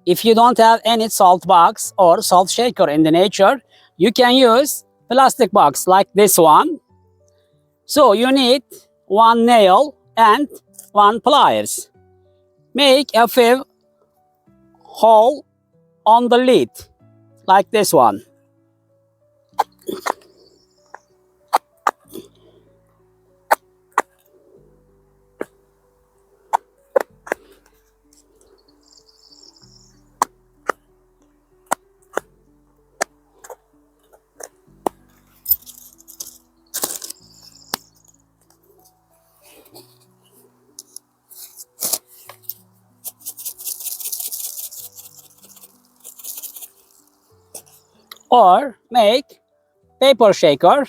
If you don't have any salt box or salt shaker in the nature, you can use plastic box like this one. So you need one nail and one pliers. Make a few hole on the lid like this one. Or make paper shaker.